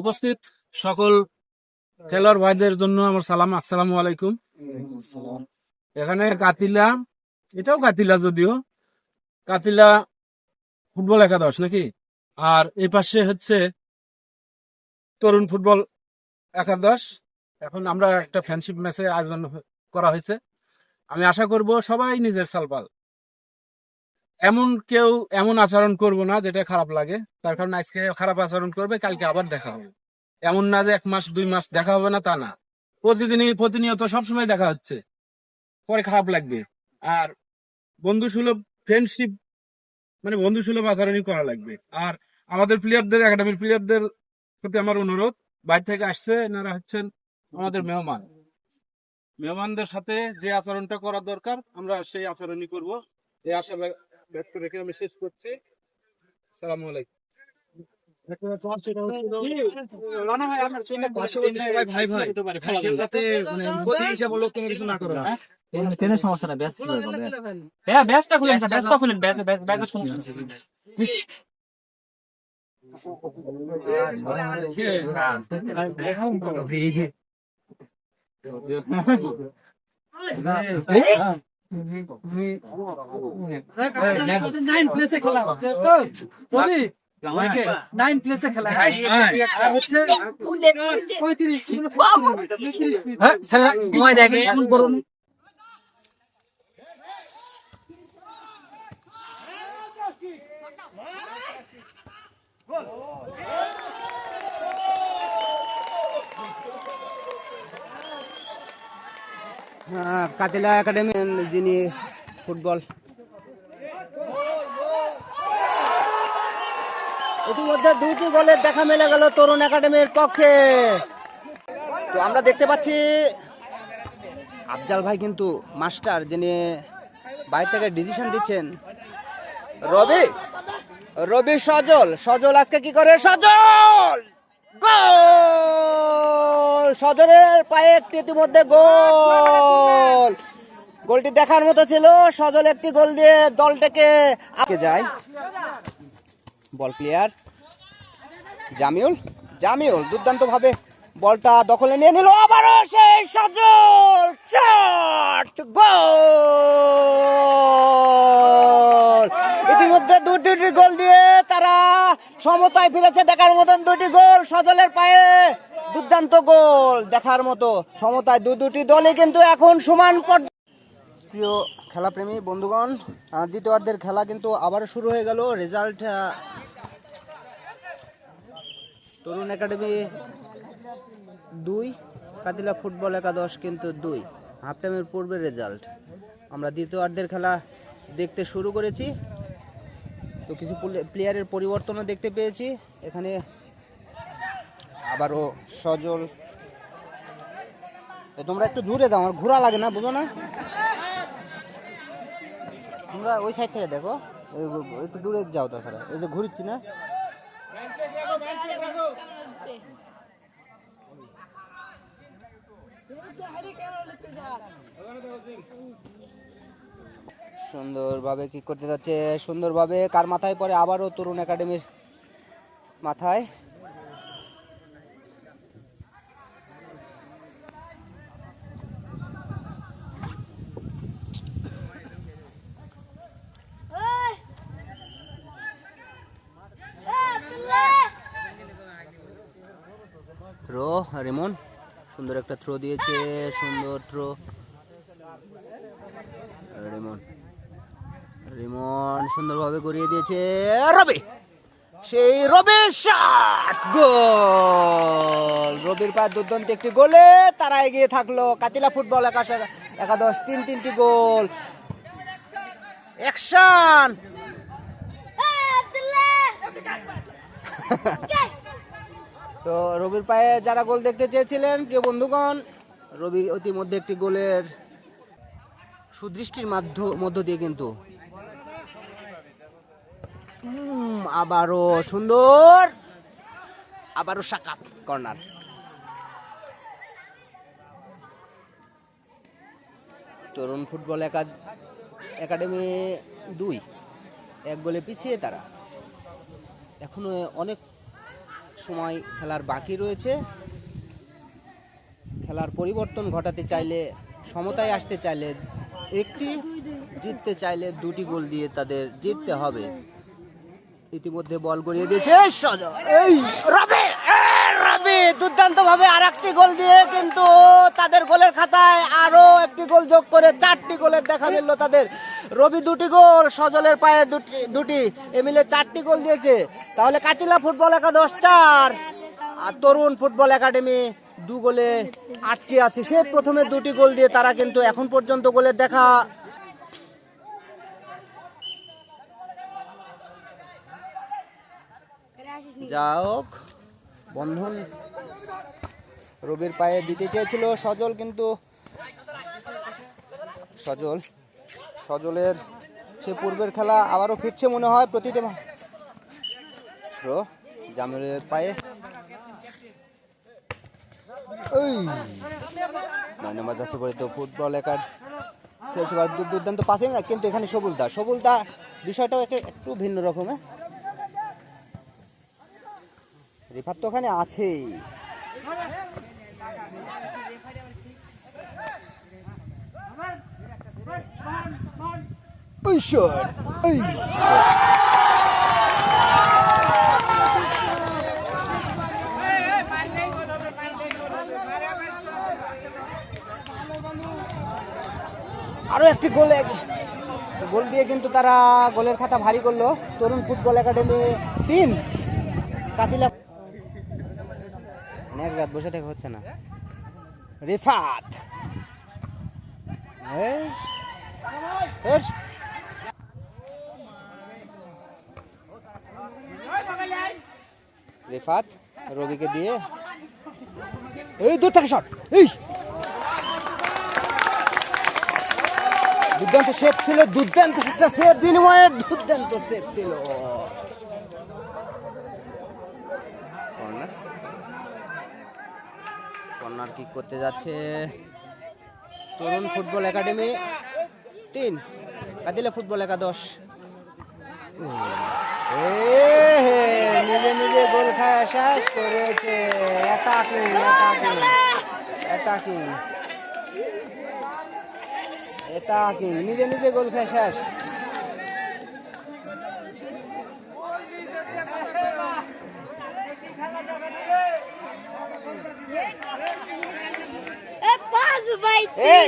উপস্থিত সকল খেলোয়াড় ভাইদের জন্য আমার সালাম, আসসালামু আলাইকুম। এখানে কাতিলা, এটাও কাতিলা, যদিও কাতিলা ফুটবল একাদশ নাকি, আর এই পাশে হচ্ছে তরুণ ফুটবল একাদশ। এখন আমরা একটা ফ্রেন্ডশিপ ম্যাচে আয়োজন করা হয়েছে। আমি আশা করব সবাই নিজের সালপাল, কেউ এমন আচরণ করব না যেটা খারাপ লাগে। তার কারণ আজকে খারাপ আচরণ করবে, কালকে আবার দেখা হবে। এমন না যে 1 মাস 2 মাস দেখা হবে না, তা না। প্রতিনিয়ত সবসময় দেখা হচ্ছে, পরে খারাপ লাগবে। আর বন্ধু সুলভ ফ্রেন্ডশিপ, মানে বন্ধু সুলভ আচরণই করা লাগবে। আর আমাদের প্লেয়ারদের, একাডেমির প্লেয়ারদের প্রতি আমার অনুরোধ, বাইরে থেকে আসছে, এনারা হচ্ছেন আমাদের মেহমানদের সাথে যে আচরণটা করা দরকার আমরা সেই আচরণই করব। এই আশা ব্যক্ত রেখে আমি শেষ করছি। আসসালামু আলাইকুম। সমস্যা না, ব্যস্ত হ্যাঁ, ব্যস্ত খুলেন, ব্যস্ত খুলেন, ব্যাগের সমস্যা নাইন প্লেসে খেলা হচ্ছে 35 কাতিলা একাডেমি যিনি ফুটবল ইতিমধ্যে 2টি গোলের দেখা মিলে গেল তরুণ একাডেমির পক্ষে। তো আমরা দেখতে পাচ্ছি আফজাল ভাই কিন্তু মাস্টার, যিনি বাইরে থেকে ডিসিশন দিচ্ছেন। রবি সজল আজকে কি করে? সজল গোল! সজলের পায়ে একটি ইতিমধ্যে গোল। গোলটি দেখার মতো ছিল। সজল একটি গোল দিয়ে দলটাকে আগে যায়। বল ক্লিয়ার। জামিউল দুর্দান্ত ভাবে বলটা দখলে নিয়ে নিল। আবারও সেই সজল শট, গোল! ইতিমধ্যে দুটি গোল দিয়ে তারা সমতায় ফিরেছে। দেখার মতন 2টি গোল সজলের পায়ে, দুর্দান্ত গোল দেখার মতো সমতায়। দুটি দলই কিন্তু এখন সমান পর্যায়ে। প্রিয় খেলাপ্রেমী বন্ধুগণ, দ্বিতীয়ার্ধের খেলা কিন্তু আবার শুরু হয়ে গেল। রেজাল্ট তরুণ একাডেমি 2, কাতিলা ফুটবল একাদশ কিন্তু 2। হাফ টাইমের পূর্বে রেজাল্ট। আমরা দ্বিতীয়ার্ধের খেলা দেখতে শুরু করেছি। তো কিছু প্লেয়ারের পরিবর্তনও দেখতে পেয়েছি এখানে। আবারও সজল, তোমরা একটু জুড়ে দাও, আমার ঘোরা লাগে না, বুঝো না? তোমরা ওই সাইড থেকে দেখো, একটু দূরে যাও। তাছাড়া এই যে ঘুরছি না, সুন্দরভাবে কি করতে যাচ্ছে, সুন্দরভাবে কার মাথায় পড়ে? আবারও তরুণ একাডেমির মাথায়। রেমন সুন্দর একটা থ্রো দিয়েছে, সুন্দর থ্রো। রেমন সুন্দরভাবে গড়িয়ে দিয়েছে। রবির শট, গোল! রবির পায়ে দুর্দান্ত একটি গোলে তারা এগিয়ে থাকলো। কাতিলা ফুটবল একাদশ 3টি গোল। অ্যাকশন! তো রবির পায়ে যারা গোল দেখতে চেয়েছিলেন, প্রিয় বন্ধুগণ, রবি ইতিমধ্যে একটি গোলের সুদৃষ্টির মধ্য দিয়ে কিন্তু আবারও সুন্দর, আবারও সাকাত কর্নার। তরুণ ফুটবল একাডেমি 2, 1 গোলে পিছিয়ে তারা। এখনো অনেক সময় খেলার বাকি রয়েছে। খেলার পরিবর্তন ঘটাতে চাইলে, সমতায় আসতে চাইলে, একটি জিততে চাইলে 2টি গোল দিয়ে তাদের জিততে হবে। ইতিমধ্যে বল গড়িয়ে দিয়েছে সজল, এই রবি, রবি দুর্দান্ত ভাবে আর একটি গোল দিয়ে কিন্তু তাদের গোলের খাতায় আরো একটি গোল যোগ করে 4টি গোলের দেখা মিলল তাদের। রবি 2টি গোল, সজলের পায়ে দুটি, মিলে 4টি গোল দিয়েছে। তাহলে কাতিলা ফুটবল একাদশ 4 আর তরুণ ফুটবল একাডেমি 2 গোলে আটকে আছে। সে প্রথমে 2টি গোল দিয়ে তারা কিন্তু এখন পর্যন্ত গোলের দেখা যা হোক, বন্ধন রবির পায়ে দিতে চেয়েছিল সজল, কিন্তু সজলের সে পূর্বের খেলা আবারও ফিরছে মনে হয়। প্রতিটি জামিলের পায়ে 9 নম্বর জার্সি পরিহিত ফুটবল একাডেমি খেলছে দুর্দান্ত পাসিং, কিন্তু এখানে সবুলদা বিষয়টাও একটু ভিন্ন রকমের। রেফার তো ওখানে আছেই। আরো একটি গোল দিয়ে কিন্তু তারা গোলের খাতা ভারী করলো। তরুণ ফুটবল একাডেমি 3, কাতিলা অনেক রাত বসে থেকে হচ্ছে না। রিফাত রবিকে দিয়ে এই দূর থেকে শট, এই দুর্দান্ত সেভ ছিল, দুর্দান্ত একটা সেভ, বিনিময়ে দুর্দান্ত সেভ ছিল। কর্নার কিক করতে যাচ্ছে তরুণ ফুটবল একাডেমি 3, কাতিলা ফুটবল একাদশ। নিজে নিজে গোল খায় শেষ করেছে। অ্যাটাকিং নিজে নিজে গোল খায় শেষ।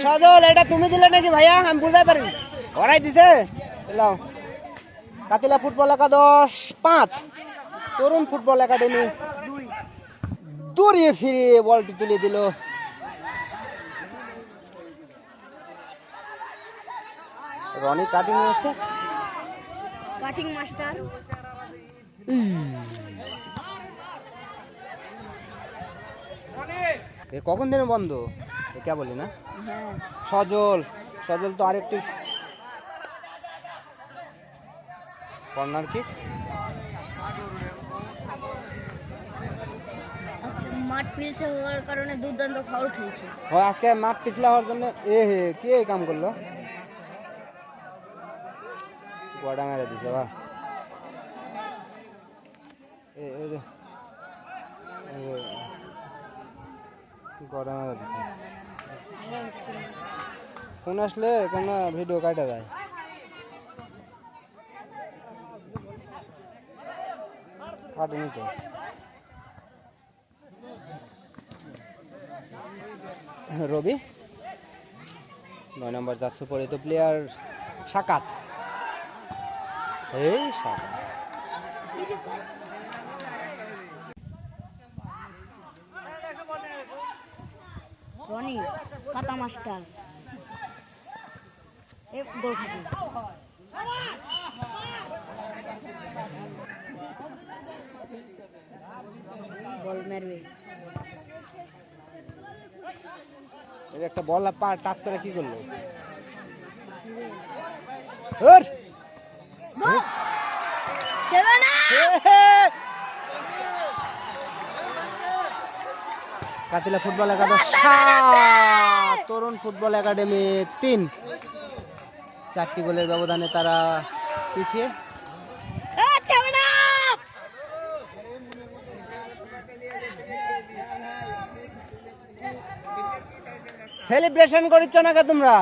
সজল, এটা তুমি দিলে নাকি ভাইয়া? আমি বুঝতে পারি, ওরাই দিছে। কাতিলা ফুটবল একাদশ 5, তরুণ ফুটবল একাডেমি 2। দৌড়িয়ে ফিরিয়ে বলটি তুলে দিল রনি কাটিং মাস্টার। কখন দিনে বন্ধ কে বলি না? সজল তো আরেকটি কর্নার কিক। মাঠ পিছলে হওয়ার কারণে দুর্দান্ত ফাউল খেলছে। আজকে মাঠ পিছলা হওয়ার জন্য কে এই কাম করলো? গোড়া মেরে দিছে বা গোড়া মেরে দিছে। ফোন আসলে কেন ভিডিও কাটা যায়? কাটেনি তো। রবি 9 নম্বর জার্সি পরিহিত প্লেয়ার সাকাত। এই সাকাত রনি কাটা মাস্টার গোল খেয়েছে। বল মারবে, একটা বল পা টাচ করে কি করলো? কাতিলা ফুটবল একাডেমি 7, তরুণ ফুটবল একাডেমি 3। 4টি গোলের ব্যবধানে তারা পিছিয়ে। সেলিব্রেশন করিচ্ছ না কে তোমরা?